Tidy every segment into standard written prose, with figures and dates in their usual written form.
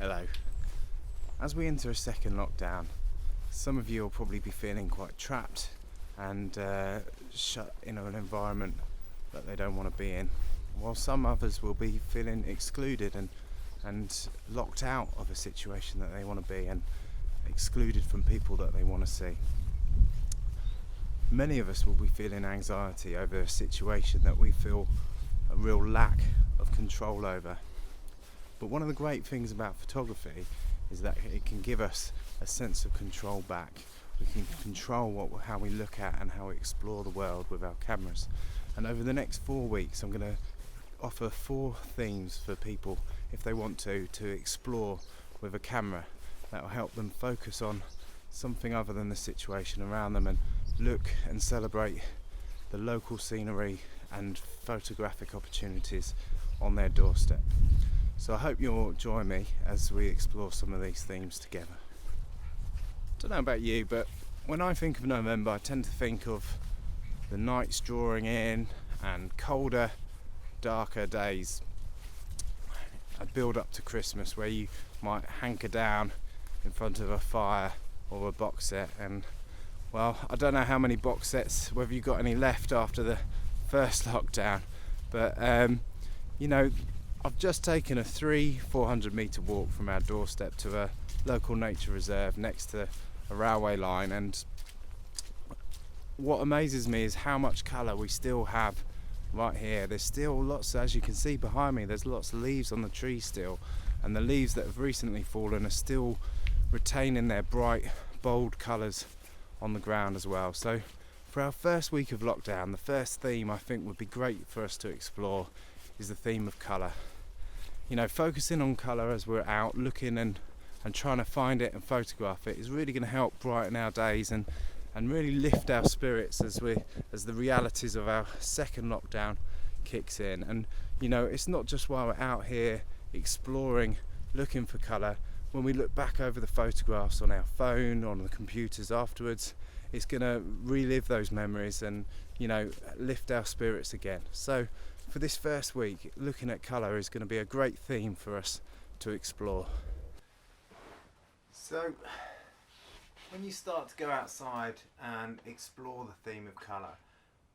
Hello. As we enter a second lockdown, some of you will probably be feeling quite trapped and shut in an environment that they don't want to be in, while some others will be feeling excluded and locked out of a situation that they want to be and excluded from people that they want to see. Many of us will be feeling anxiety over a situation that we feel a real lack of control over. But one of the great things about photography is that it can give us a sense of control back. We can control how we look at and how we explore the world with our cameras. And over the next 4 weeks, I'm going to offer 4 themes for people, if they want to explore with a camera that will help them focus on something other than the situation around them and look and celebrate the local scenery and photographic opportunities on their doorstep. So I hope you'll join me as we explore some of these themes together. Don't know about you, but when I think of November, I tend to think of the nights drawing in and colder, darker days. I build up to Christmas, where you might hanker down in front of a fire or a box set, and well, I don't know how many box sets, whether you got any left after the first lockdown, but I've just taken a 400 metre walk from our doorstep to a local nature reserve next to a railway line, and what amazes me is how much colour we still have right here. There's still lots, as you can see behind me, there's lots of leaves on the tree still, and the leaves that have recently fallen are still retaining their bright, bold colours on the ground as well. So for our first week of lockdown, the first theme I think would be great for us to explore is the theme of colour. Focusing on colour as we're out looking and trying to find it and photograph it is really going to help brighten our days and really lift our spirits as the realities of our second lockdown kicks in. And it's not just while we're out here exploring, looking for colour. When we look back over the photographs on our phone, on the computers afterwards, it's going to relive those memories and lift our spirits again. So for this first week, looking at colour is going to be a great theme for us to explore. So when you start to go outside and explore the theme of colour,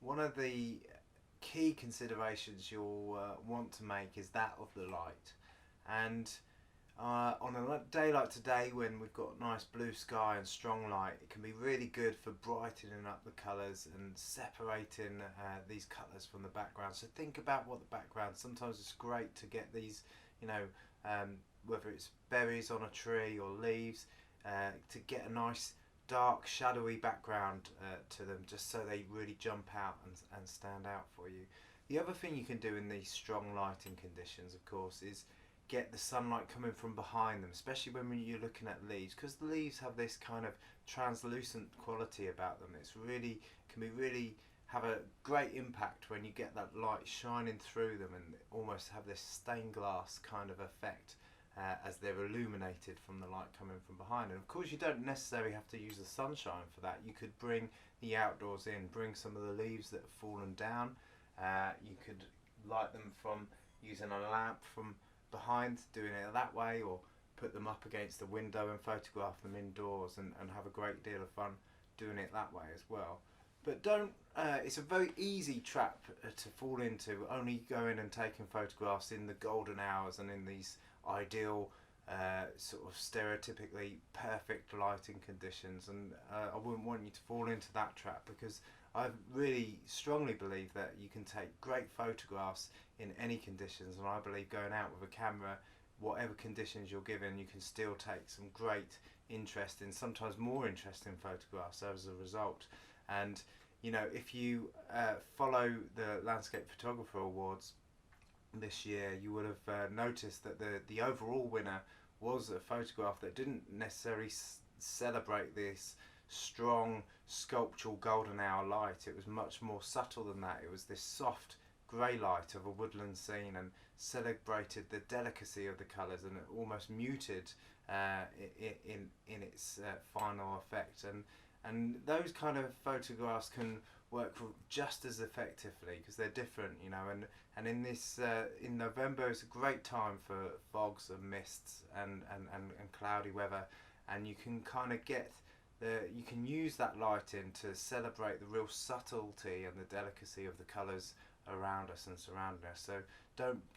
one of the key considerations you'll want to make is that of the light. And on a day like today, when we've got nice blue sky and strong light, it can be really good for brightening up the colours and separating these colours from the background. So think about what the background, sometimes it's great to get these, whether it's berries on a tree or leaves, to get a nice dark shadowy background to them, just so they really jump out and stand out for you. The other thing you can do in these strong lighting conditions, of course, is get the sunlight coming from behind them, especially when you're looking at leaves, because the leaves have this kind of translucent quality about them. Can really have a great impact when you get that light shining through them and almost have this stained glass kind of effect as they're illuminated from the light coming from behind. And of course you don't necessarily have to use the sunshine for that. You could bring the outdoors in, bring some of the leaves that have fallen down. You could light them from using a lamp from behind, doing it that way, or put them up against the window and photograph them indoors and have a great deal of fun doing it that way as well. But it's a very easy trap to fall into, only going and taking photographs in the golden hours and in these ideal sort of stereotypically perfect lighting conditions, and I wouldn't want you to fall into that trap, because I really strongly believe that you can take great photographs in any conditions, and I believe going out with a camera, whatever conditions you're given, you can still take some great interesting, sometimes more interesting photographs as a result. And if you follow the Landscape Photographer Awards this year, you would have noticed that the overall winner was a photograph that didn't necessarily celebrate this strong sculptural golden hour light. It was much more subtle than that. It was this soft grey light of a woodland scene and celebrated the delicacy of the colours, and it almost muted in its final effect. And those kind of photographs can work just as effectively because they're different, you know. And in this in November is a great time for fogs and mists and cloudy weather, and you can kind of get you can use that lighting to celebrate the real subtlety and the delicacy of the colours around us and surrounding us. So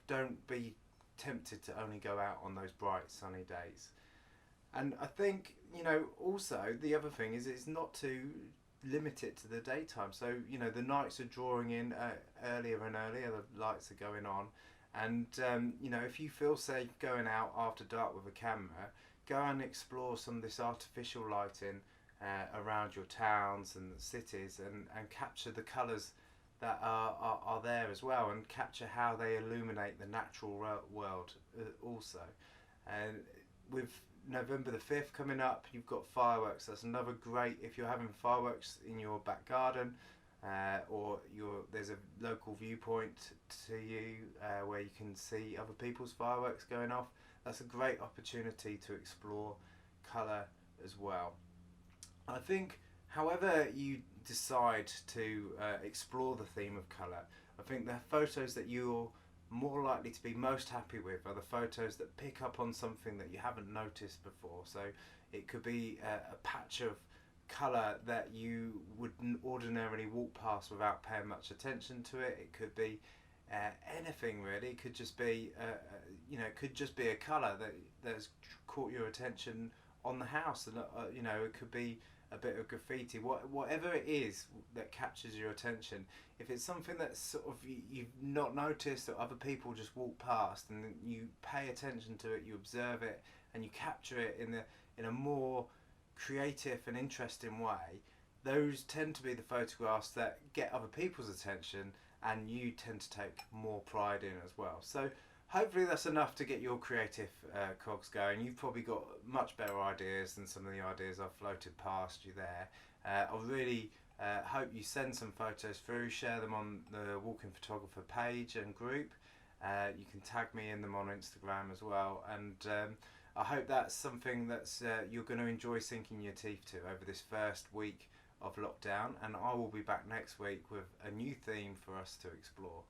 don't be tempted to only go out on those bright sunny days. And I think, you know, also the other thing is it's not to limit it to the daytime. So, you know, the nights are drawing in earlier and earlier, the lights are going on. And, you know, if you feel safe going out after dark with a camera, go and explore some of this artificial lighting around your towns and cities, and capture the colours that are there as well, and capture how they illuminate the natural world also. And with November the 5th coming up, you've got fireworks. That's another great, if you're having fireworks in your back garden, or there's a local viewpoint to you where you can see other people's fireworks going off. That's a great opportunity to explore colour as well. I think, however you decide to explore the theme of colour, I think the photos that you're more likely to be most happy with are the photos that pick up on something that you haven't noticed before. So it could be a patch of colour that you wouldn't ordinarily walk past without paying much attention to it. It could be anything really. It could just be you know, it could just be a colour that's caught your attention on the house, and you know, it could be a bit of graffiti, whatever it is that captures your attention. If it's something that's sort of you've not noticed, or other people just walk past, and you pay attention to it, you observe it, and you capture it in a more creative and interesting way, those tend to be the photographs that get other people's attention, and you tend to take more pride in as well. So hopefully that's enough to get your creative cogs going. You've probably got much better ideas than some of the ideas I've floated past you there. I really hope you send some photos through, share them on the Walking Photographer page and group. You can tag me in them on Instagram as well, and I hope that's something that's you're going to enjoy sinking your teeth to over this first week of lockdown, and I will be back next week with a new theme for us to explore.